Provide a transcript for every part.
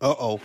Uh-oh.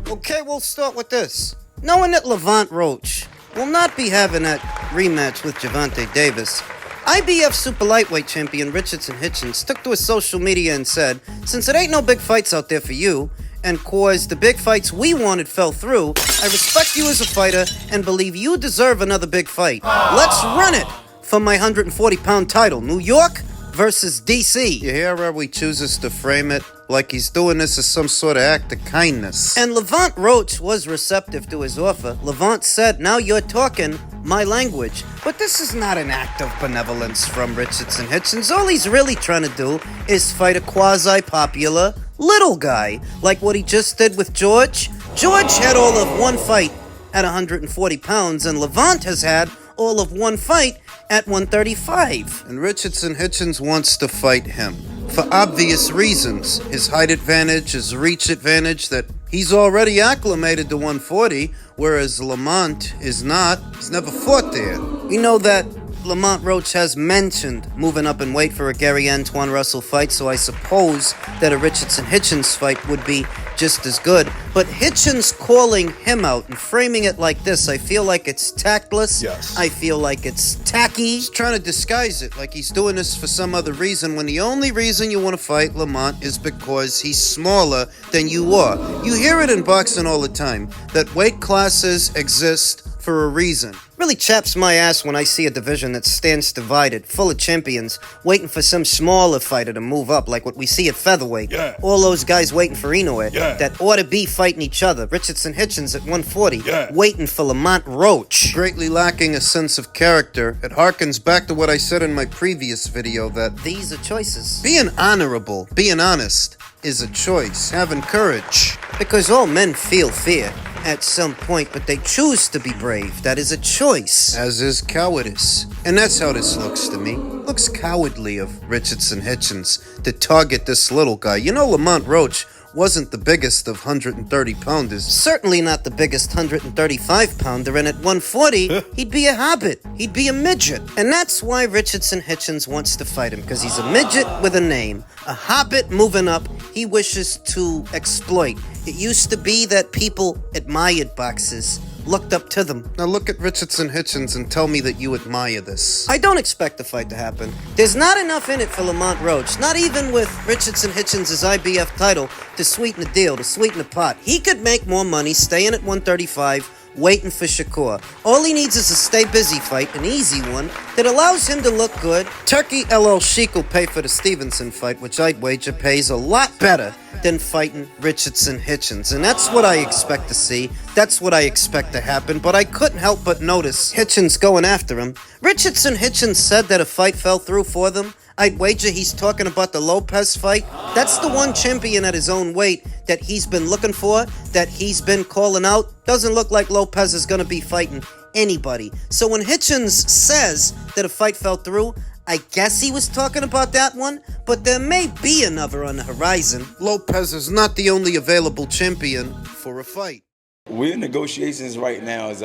Okay, we'll start with this. Knowing that Devin Roach will not be having that rematch with Gervonta Davis, IBF super lightweight champion Richardson Hitchins took to his social media and said, since it ain't no big fights out there for you, and cause the big fights we wanted fell through, I respect you as a fighter and believe you deserve another big fight. Let's run it for my 140-pound title. New York versus DC. You hear how he chooses to frame it? Like he's doing this as some sort of act of kindness. And Devin Roach was receptive to his offer. Levant said, now you're talking my language. But this is not an act of benevolence from Richardson Hitchins. All he's really trying to do is fight a quasi-popular little guy, like what he just did with George. George had all of one fight at 140 pounds, and Levant has had all of one fight at 135. And Richardson Hitchins wants to fight him. For obvious reasons. His height advantage, his reach advantage, that he's already acclimated to 140, whereas Lamont is not. He's never fought there. We know that Lamont Roach has mentioned moving up in weight for a Antuanne Russell fight, so I suppose that a Richardson Hitchins fight would be just as good. But Hitchins calling him out and framing it like this, I feel like it's tactless. Yes. I feel like it's tacky. He's trying to disguise it like he's doing this for some other reason, when the only reason you want to fight Lamont is because he's smaller than you are. You hear it in boxing all the time, that weight classes exist for a reason. Really chaps my ass when I see a division that stands divided, full of champions, waiting for some smaller fighter to move up, like what we see at featherweight. Yeah. All those guys waiting for Inoue, Yeah. that ought to be fighting each other. Richardson Hitchins at 140, Yeah. waiting for Lamont Roach. Greatly lacking a sense of character. It harkens back to what I said in my previous video, that these are choices. Being honorable, being honest, is a choice. Having courage. Because all men feel fear at some point, but they choose to be brave. That is a choice. As is cowardice. And that's how this looks to me. Looks cowardly of Richardson Hitchins to target this little guy. You know, Lamont Roach wasn't the biggest of 130-pounders. Certainly not the biggest 135-pounder, and at 140, he'd be a hobbit. He'd be a midget. And that's why Richardson Hitchins wants to fight him, because he's a midget with a name. A hobbit moving up, he wishes to exploit. It used to be that people admired boxers, looked up to them. Now look at Richardson Hitchins and tell me that you admire this. I don't expect the fight to happen. There's not enough in it for Lamont Roach, not even with Richardson Hitchins' IBF title, to sweeten the deal, to sweeten the pot. He could make more money staying at 135, waiting for Shakur. All he needs is a stay busy fight, an easy one, that allows him to look good. Turkey LL Sheik will pay for the Stevenson fight, which I'd wager pays a lot better than fighting Richardson Hitchins. And that's what I expect to see. That's what I expect to happen. But I couldn't help but notice Hitchins going after him. Richardson Hitchins said that a fight fell through for them. I'd wager he's talking about the Lopez fight. That's the one champion at his own weight that he's been looking for, that he's been calling out. Doesn't look like Lopez is going to be fighting anybody. So when Hitchins says that a fight fell through, I guess he was talking about that one, but there may be another on the horizon. Lopez is not the only available champion for a fight. We're in negotiations right now, as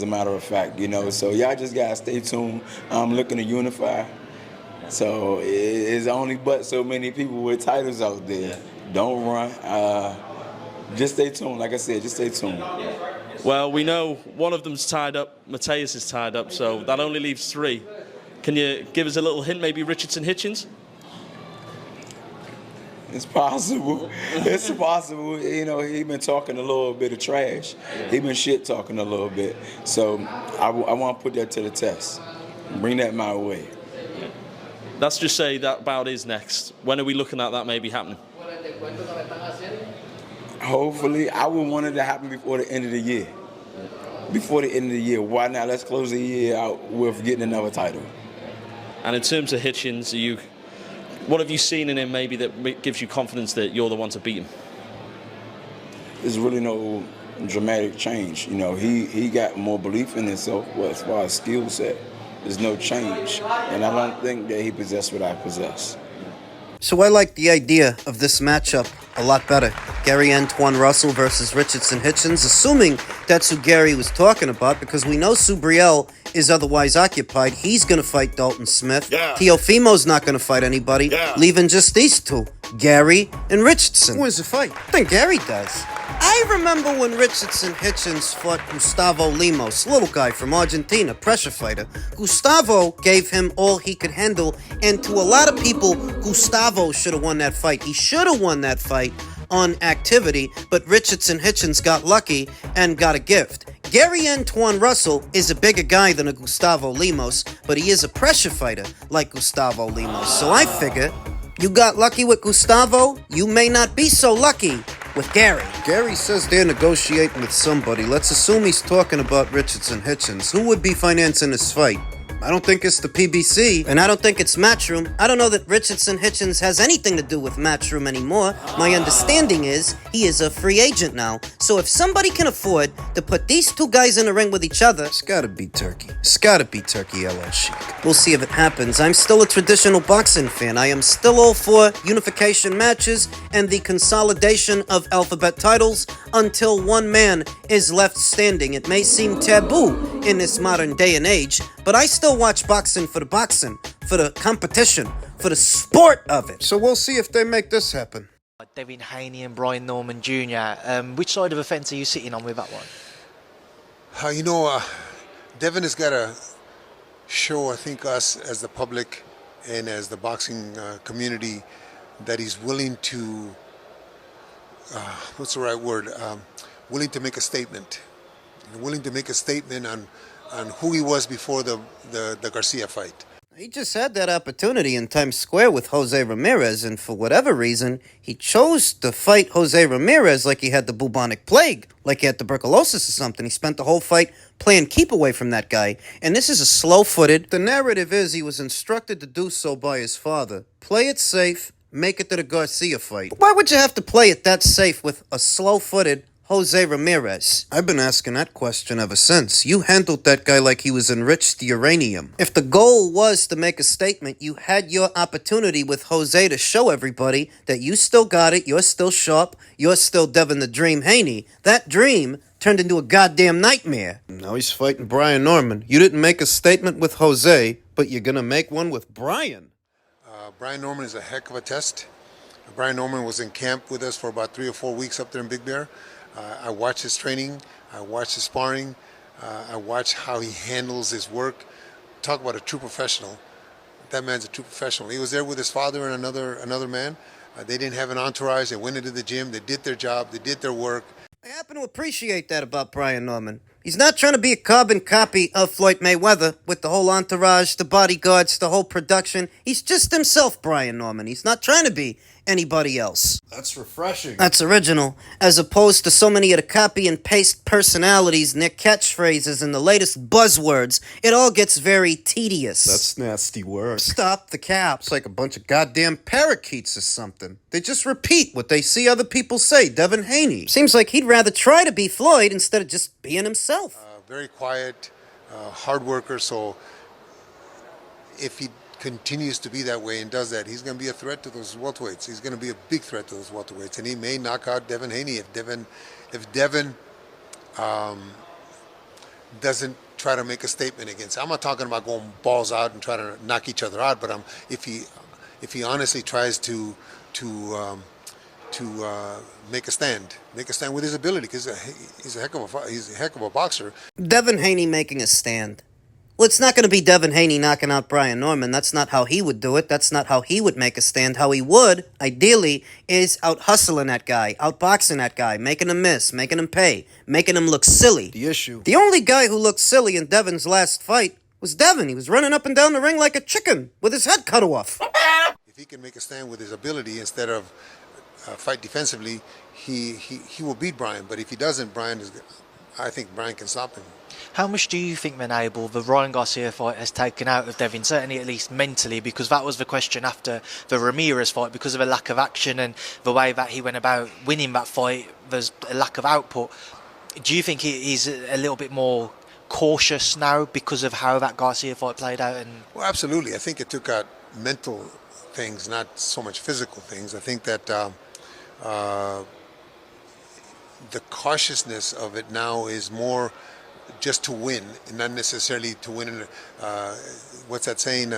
a matter of fact, you know. So y'all just gotta stay tuned. I'm looking to unify. So it's only but so many people with titles out there. Don't run. Just stay tuned. Like I said, just stay tuned. Well, we know one of them's tied up. Mateus is tied up, so that only leaves three. Can you give us a little hint, maybe Richardson Hitchins? It's possible. It's possible. You know, he been talking a little bit of trash. He been shit talking a little bit. So I want to put that to the test. Bring that my way. Let's just say that bout is next. When are we looking at that maybe happening? Hopefully, I would want it to happen before the end of the year. Before the end of the year. Why not? Let's close the year out with getting another title. And in terms of Hitchins, what have you seen in him maybe that gives you confidence that you're the one to beat him? There's really no dramatic change. You know, he got more belief in himself, but as far as skill set, there's no change. And I don't think that he possessed what I possess. So I like the idea of this matchup a lot better. Gary Antuanne Russell versus Richardson Hitchins, assuming that's who Gary was talking about, because we know Subriel is otherwise occupied. He's going to fight Dalton Smith. Yeah. Teofimo's not going to fight anybody, leaving just these two, Gary and Richardson. Who wins the fight? I think Gary does. I remember when Richardson Hitchins fought Gustavo Lemos, little guy from Argentina, pressure fighter. Gustavo gave him all he could handle, and to a lot of people, Gustavo should have won that fight. He should have won that fight on activity, but Richardson Hitchins got lucky and got a gift. Gary Antuanne Russell is a bigger guy than a Gustavo Lemos, but he is a pressure fighter like Gustavo Lemos. So I figure you got lucky with Gustavo, you may not be so lucky with Gary. Gary says they're negotiating with somebody. Let's assume he's talking about Richardson Hitchins. Who would be financing this fight? I don't think it's the PBC, and I don't think it's Matchroom. I don't know that Richardson Hitchins has anything to do with Matchroom anymore. My understanding is he is a free agent now. So if somebody can afford to put these two guys in a ring with each other, it's gotta be Turkey. It's gotta be Turkey LL Sheik. We'll see if it happens. I'm still a traditional boxing fan. I am still all for unification matches and the consolidation of alphabet titles until one man is left standing. It may seem taboo in this modern day and age, but I still watch boxing, for the competition, for the sport of it. So we'll see if they make this happen. Devin Haney and Brian Norman Jr. Which side of the fence are you sitting on with that one? Devin has got to show, I think, us as the public and as the boxing community that he's willing to, what's the right word? Willing to make a statement. Willing to make a statement on who he was before the Garcia fight. He just had that opportunity in Times Square with Jose Ramirez, and for whatever reason, he chose to fight Jose Ramirez like he had the bubonic plague, like he had tuberculosis or something. He spent the whole fight playing keep away from that guy, and this is a slow-footed. The narrative is he was instructed to do so by his father. Play it safe, make it to the Garcia fight. Why would you have to play it that safe with a slow-footed Jose Ramirez? I've been asking that question ever since. You handled that guy like he was enriched uranium. If the goal was to make a statement, you had your opportunity with Jose to show everybody that you still got it, you're still sharp, you're still Devin the Dream Haney. That dream turned into a goddamn nightmare. Now he's fighting Brian Norman. You didn't make a statement with Jose, but you're gonna make one with Brian. Brian Norman is a heck of a test. Brian Norman was in camp with us for about 3 or 4 weeks up there in Big Bear. I watched his training, I watched his sparring, I watched how he handles his work. Talk about a true professional. That man's a true professional. He was there with his father and another man. They didn't have an entourage. They went into the gym, they did their job, they did their work. I happen to appreciate that about Brian Norman. He's not trying to be a carbon copy of Floyd Mayweather with the whole entourage, the bodyguards, the whole production. He's just himself, Brian Norman. He's not trying to be anybody else. That's refreshing. That's original, as opposed to so many of the copy and paste personalities and their catchphrases and the latest buzzwords. It all gets very tedious. That's nasty work. Stop the cap. It's like a bunch of goddamn parakeets or something. They just repeat what they see other people say. Devin Haney. Seems like he'd rather try to be Floyd instead of just being himself. Very quiet, hard worker, so if he continues to be that way and does that, he's going to be a threat to those welterweights. He's going to be a big threat to those welterweights, and he may knock out Devin Haney if Devin doesn't try to make a statement against. I'm not talking about going balls out and trying to knock each other out, but if he honestly tries to make a stand with his ability, because he's a heck of a boxer. Devin Haney making a stand. Well, it's not going to be Devin Haney knocking out Brian Norman. That's not how he would do it. That's not how he would make a stand. How he would, ideally, is out-hustling that guy, out-boxing that guy, making him miss, making him pay, making him look silly. The only guy who looked silly in Devin's last fight was Devin. He was running up and down the ring like a chicken with his head cut off. If he can make a stand with his ability instead of fight defensively, he will beat Brian. But if he doesn't, I think Brian can stop him. How much do you think, Menable, the Ryan Garcia fight has taken out of Devin, certainly at least mentally, because that was the question after the Ramirez fight, because of a lack of action and the way that he went about winning that fight, there's a lack of output. Do you think he's a little bit more cautious now because of how that Garcia fight played out? Well, absolutely. I think it took out mental things, not so much physical things. I think that the cautiousness of it now is more just to win, and not necessarily to win. What's that saying?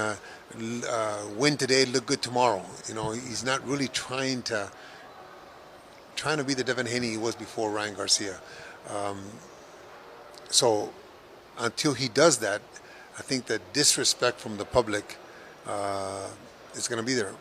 Win today, look good tomorrow. You know, he's not really trying to be the Devin Haney he was before Ryan Garcia. So until he does that, I think the disrespect from the public is going to be there.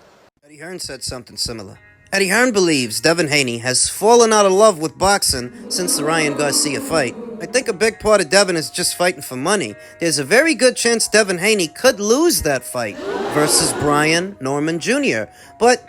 Eddie Hearn said something similar. Eddie Hearn believes Devin Haney has fallen out of love with boxing since the Ryan Garcia fight. I think a big part of Devin is just fighting for money. There's a very good chance Devin Haney could lose that fight versus Brian Norman Jr. But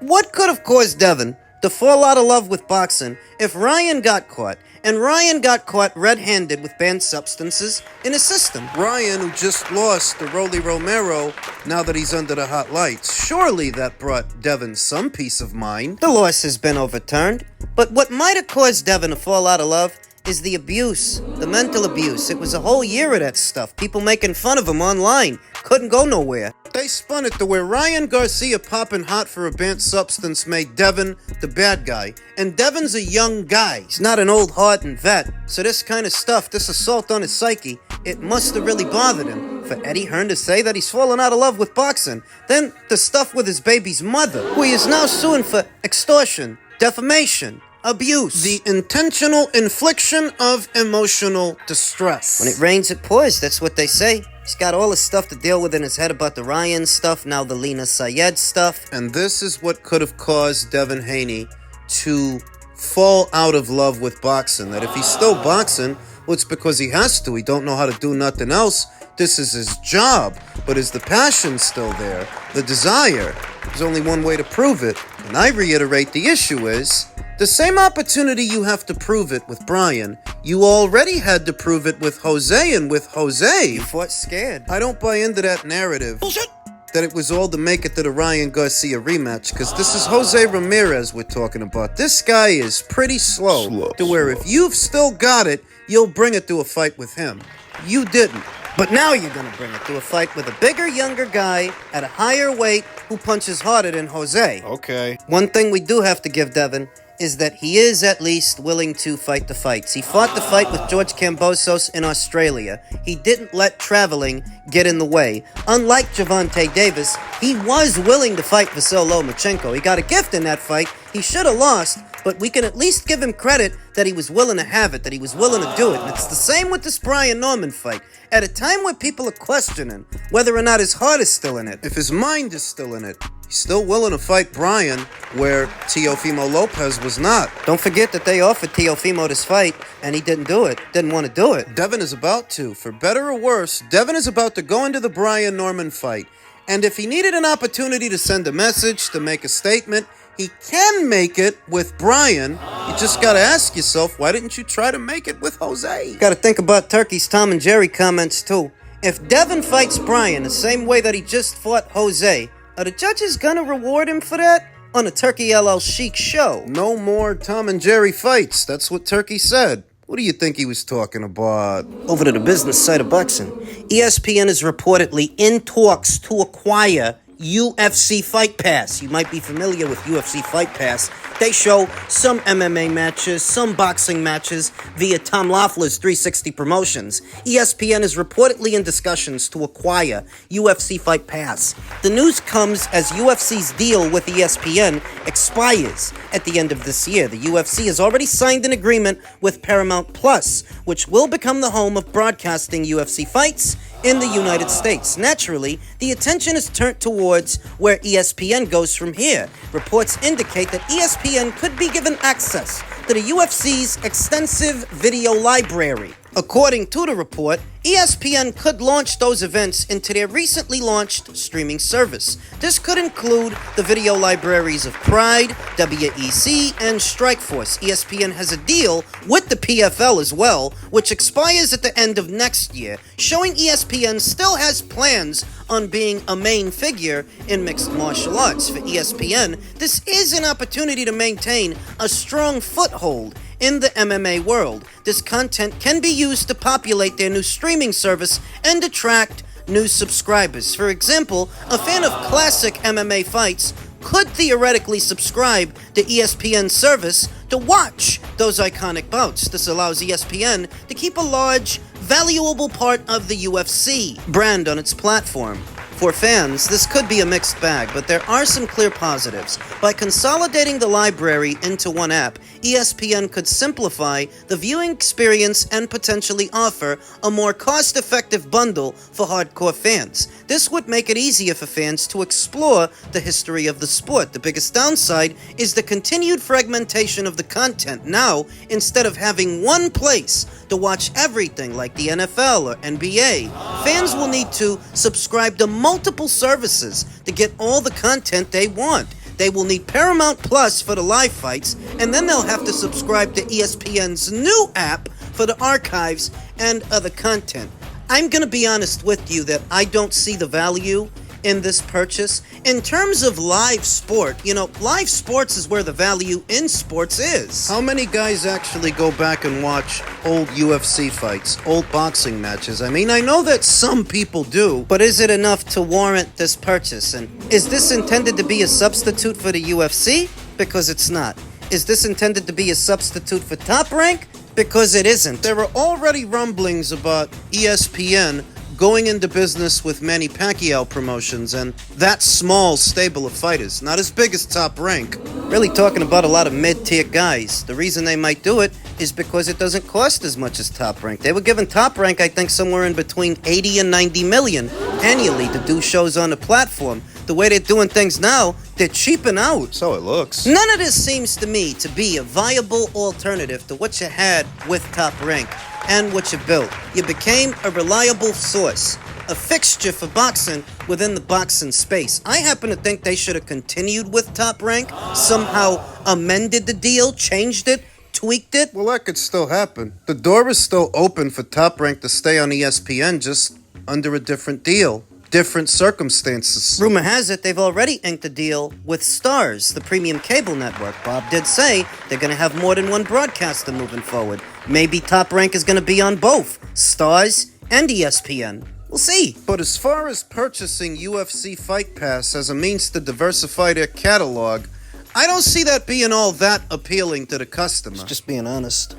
what could have caused Devin to fall out of love with boxing if Ryan got caught? And Ryan got caught red-handed with banned substances in his system. Ryan, who just lost to Rolly Romero, now that he's under the hot lights. Surely that brought Devin some peace of mind. The loss has been overturned. But what might have caused Devin to fall out of love is the abuse, the mental abuse. It was a whole year of that stuff. People making fun of him online. Couldn't go nowhere. They spun it to where Ryan Garcia popping hot for a banned substance made Devin the bad guy. And Devin's a young guy. He's not an old hardened vet. So this kind of stuff, this assault on his psyche, it must have really bothered him. For Eddie Hearn to say that he's fallen out of love with boxing. Then the stuff with his baby's mother, who he is now suing for extortion, defamation, abuse, the intentional infliction of emotional distress. When it rains, it pours. That's what they say. He's got all the stuff to deal with in his head about the Ryan stuff, now the Lena Sayed stuff. And this is what could have caused Devin Haney to fall out of love with boxing. That if he's still boxing, well, it's because he has to. He don't know how to do nothing else. This is his job. But is the passion still there? The desire? There's only one way to prove it. And I reiterate, the issue is the same opportunity you have to prove it with Brian, you already had to prove it with Jose, and with Jose, you fought scared. I don't buy into that narrative. Bullshit. That it was all to make it to the Ryan Garcia rematch, because this is Jose Ramirez we're talking about. This guy is pretty slow to where if you've still got it, you'll bring it to a fight with him. You didn't. But now you're going to bring it to a fight with a bigger, younger guy at a higher weight who punches harder than Jose. Okay. One thing we do have to give Devin is that he is at least willing to fight the fights. He fought the fight with George Kambosos in Australia. He didn't let traveling get in the way. Unlike Gervonta Davis, he was willing to fight Vasyl Lomachenko. He got a gift in that fight. He should have lost, but we can at least give him credit that he was willing to have it, that he was willing to do it. And it's the same with this Brian Norman fight. At a time where people are questioning whether or not his heart is still in it, if his mind is still in it, he's still willing to fight Brian where Teofimo Lopez was not. Don't forget that they offered Teofimo this fight, and he didn't do it, didn't want to do it. Devin is about to. For better or worse, Devin is about to go into the Brian Norman fight. And if he needed an opportunity to send a message, to make a statement, he can make it with Brian. You just got to ask yourself, why didn't you try to make it with Jose? Got to think about Turkey's Tom and Jerry comments too. If Devin fights Brian the same way that he just fought Jose, are the judges gonna reward him for that? On a Turkey LL Chic show. No more Tom and Jerry fights. That's what Turkey said. What do you think he was talking about? Over to the business side of boxing. ESPN is reportedly in talks to acquire UFC Fight Pass. You might be familiar with UFC Fight Pass. They show some MMA matches, some boxing matches via Tom Loeffler's 360 Promotions. ESPN is reportedly in discussions to acquire UFC Fight Pass. The news comes as UFC's deal with ESPN expires at the end of this year. The UFC has already signed an agreement with Paramount Plus, which will become the home of broadcasting UFC fights in the United States. Naturally, the attention is turned towards where ESPN goes from here. Reports indicate that ESPN could be given access to the UFC's extensive video library. According to the report, ESPN could launch those events into their recently launched streaming service. This could include the video libraries of Pride, WEC, and Strikeforce. ESPN has a deal with the PFL as well, which expires at the end of next year, showing ESPN still has plans on being a main figure in mixed martial arts. For ESPN, this is an opportunity to maintain a strong foothold in the MMA world. This content can be used to populate their new streaming service and attract new subscribers. For example, a fan of classic MMA fights could theoretically subscribe to ESPN service to watch those iconic bouts. This allows ESPN to keep a large, valuable part of the UFC brand on its platform. For fans, this could be a mixed bag, but there are some clear positives. By consolidating the library into one app, ESPN could simplify the viewing experience and potentially offer a more cost-effective bundle for hardcore fans. This would make it easier for fans to explore the history of the sport. The biggest downside is the continued fragmentation of the content. Now, instead of having one place to watch everything like the NFL or NBA, fans will need to subscribe to multiple services to get all the content they want. They will need Paramount Plus for the live fights, and then they'll have to subscribe to ESPN's new app for the archives and other content. I'm going to be honest with you that I don't see the value in this purchase. In terms of live sport, live sports is where the value in sports is. How many guys actually go back and watch old UFC fights, old boxing matches? I mean, I know that some people do, but is it enough to warrant this purchase? And is this intended to be a substitute for the UFC? Because it's not. Is this intended to be a substitute for Top Rank? Because it isn't. There are already rumblings about ESPN going into business with Manny Pacquiao promotions and that small stable of fighters, not as big as Top Rank. Really talking about a lot of mid-tier guys. The reason they might do it is because it doesn't cost as much as Top Rank. They were giving Top Rank, I think, somewhere in between 80 and 90 million annually to do shows on the platform. The way they're doing things now, they're cheaping out. So it looks. None of this seems to me to be a viable alternative to what you had with Top Rank and what you built. You became a reliable source, a fixture for boxing within the boxing space. I happen to think they should have continued with Top Rank, somehow amended the deal, changed it, tweaked it. Well, that could still happen. The door is still open for Top Rank to stay on ESPN, just under a different deal. Different circumstances. Rumor has it they've already inked a deal with Stars, the premium cable network. Bob did say they're going to have more than one broadcaster moving forward. Maybe Top Rank is going to be on both Stars and ESPN. We'll see. But as far as purchasing UFC Fight Pass as a means to diversify their catalog, I don't see that being all that appealing to the customer. Just being honest.